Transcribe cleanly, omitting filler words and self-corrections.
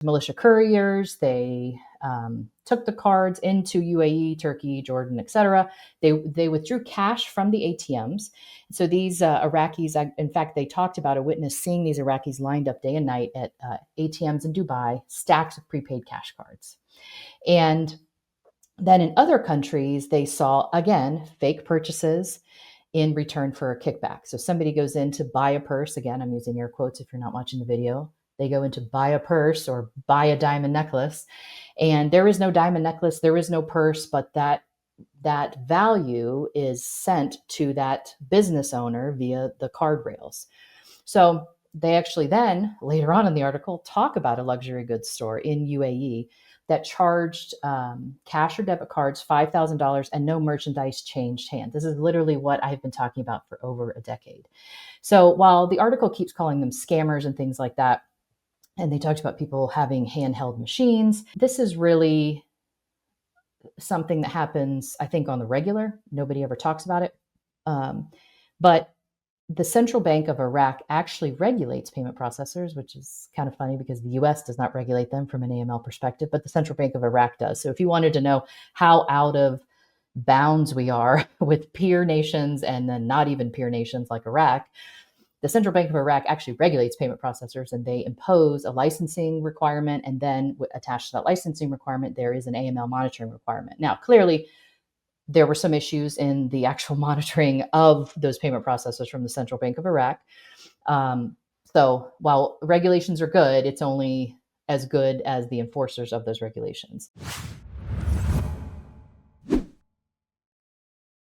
militia couriers. They took the cards into UAE, Turkey, Jordan, etc. They withdrew cash from the ATMs. So these Iraqis, in fact, they talked about a witness seeing these Iraqis lined up day and night at ATMs in Dubai, stacks of prepaid cash cards. And then in other countries, they saw, again, fake purchases in return for a kickback. So somebody goes in to buy a purse. Again, I'm using air quotes if you're not watching the video. They go in to buy a purse or buy a diamond necklace, and there is no diamond necklace, there is no purse, but that value is sent to that business owner via the card rails. So they actually then, later on in the article, talk about a luxury goods store in UAE that charged cash or debit cards $5,000 and no merchandise changed hands. This is literally what I've been talking about for over a decade. So while the article keeps calling them scammers and things like that, and they talked about people having handheld machines, this is really something that happens, I think, on the regular. Nobody ever talks about it. But the Central Bank of Iraq actually regulates payment processors, which is kind of funny because the US does not regulate them from an AML perspective, but the Central Bank of Iraq does. So if you wanted to know how out of bounds we are with peer nations and then not even peer nations like Iraq, the Central Bank of Iraq actually regulates payment processors, and they impose a licensing requirement. And then attached to that licensing requirement, there is an AML monitoring requirement. Now, clearly, there were some issues in the actual monitoring of those payment processors from the Central Bank of Iraq. So while regulations are good, it's only as good as the enforcers of those regulations.